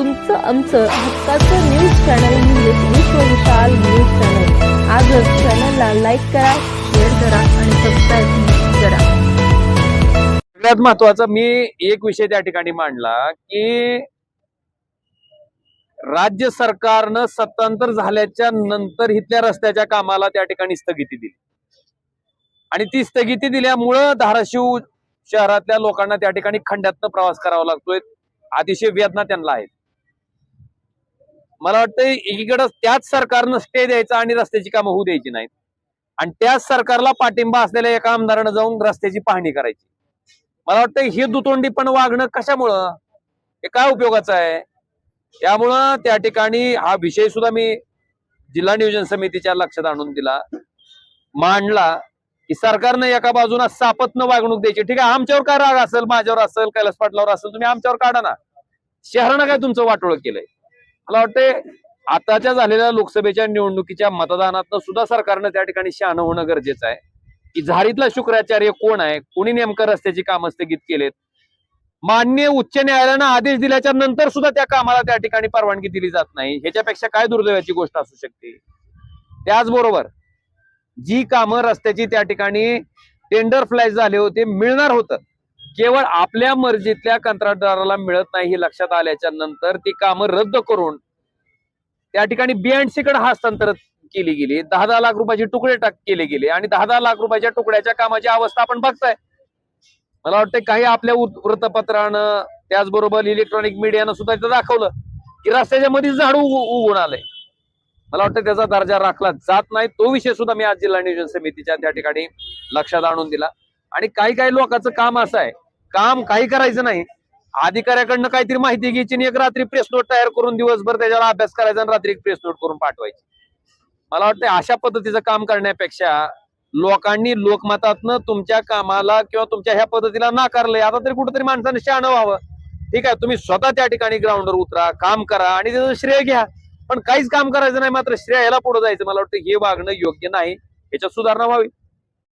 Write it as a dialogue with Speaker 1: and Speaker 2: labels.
Speaker 1: तुमचं आमचं हक्काचं न्यूज चॅनल म्हणजेच विश्व विशाल न्यूज चॅनल। आजच चॅनलला लाईक करा, शेअर करा आणि सबस्क्राईब करा।
Speaker 2: सगळ्यात महत्वाचा मी एक विषय त्या ठिकाणी मांडला की राज्य सरकारनं सत्तांतर झाल्याच्या नंतर इथल्या रस्त्याच्या कामाला त्या ठिकाणी स्थगिती दिली आणि ती स्थगिती दिल्यामुळं धाराशिव शहरातल्या लोकांना त्या ठिकाणी खंड्यातनं प्रवास करावा लागतोय। अतिशय वेदना त्यांना आहेत। मला वाटतं एकीकडे त्याच सरकारनं स्टे द्यायचा आणि रस्त्याची कामं होऊ द्यायची नाहीत आणि त्याच सरकारला पाठिंबा असलेल्या एका आमदारानं जाऊन रस्त्याची पाहणी करायची। मला वाटतं हे दुतोंडी पण वागणं कशामुळं, हे काय उपयोगाचं आहे? त्यामुळं त्या ठिकाणी हा विषय सुद्धा मी जिल्हा नियोजन समितीच्या लक्षात आणून दिला, मांडला की सरकारनं एका बाजूला सापत्न वागणूक द्यायची। ठीक आहे, आमच्यावर काय राग असेल, माझ्यावर असेल, कैलास पाटलावर असेल, तुम्ही आमच्यावर काढा ना। शहरानं काय तुमचं वाटोळं केलंय? मला वाटतंय आताच्या झालेल्या लोकसभेच्या निवडणुकीच्या मतदानात सुद्धा सरकारनं त्या ठिकाणी शहाणं होणं गरजेचं आहे की झारीतला शुक्राचार्य कोण आहे, कोणी नेमकं रस्त्याची कामं स्थगित केलेत। माननीय उच्च न्यायालयानं आदेश दिल्याच्या नंतर सुद्धा त्या कामाला त्या ठिकाणी परवानगी दिली जात नाही। ह्याच्यापेक्षा काय दुर्दैवाची गोष्ट असू शकते? त्याचबरोबर जी कामं रस्त्याची त्या ठिकाणी टेंडर फ्लॅश झाले होते, मिळणार होतं, केवळ आपल्या मर्जीतल्या कंत्राटदाराला मिळत नाही हे लक्षात आल्याच्या नंतर ती कामं रद्द करून त्या ठिकाणी BNC कडे हस्तांतरित केली गेली। 10-10 लाख रुपयाचे तुकडे केले गेले आणि 10-10 लाख रुपयाच्या तुकड्याच्या कामाची अवस्था आपण बघताय। मला वाटतं काही आपल्या वृत्तपत्रानं त्याचबरोबर इलेक्ट्रॉनिक मीडियानं सुद्धा इथं दाखवलं की रस्त्याच्या मध्ये झाड उगवून आलंय। मला वाटतं त्याचा दर्जा राखला जात नाही। तो विषय सुद्धा मी आज जिल्हा नियोजन समितीच्या त्या ठिकाणी लक्षात आणून दिला। आणि काही लोकांचं काम असं आहे, काम काही करायचं नाही, अधिकाऱ्याकडनं काहीतरी माहिती घ्यायची आणि एक रात्री प्रेस नोट तयार करून दिवसभर त्याच्यावर अभ्यास करायचा आणि रात्री एक प्रेस नोट करून पाठवायची। मला वाटतं अशा पद्धतीचं काम करण्यापेक्षा लोकांनी लोकमतातनं तुमच्या कामाला किंवा तुमच्या ह्या पद्धतीला नाकारलंय, आता तरी कुठेतरी माणसाने शहाणं व्हावं। ठीक आहे, तुम्ही स्वतः त्या ठिकाणी ग्राउंडवर उतरा, काम करा आणि त्याचं श्रेय घ्या, पण काहीच काम करायचं नाही, मात्र श्रेयाला पुढे जायचं। मला वाटतं हे वागणं योग्य नाही, याच्यात सुधारणा व्हावी।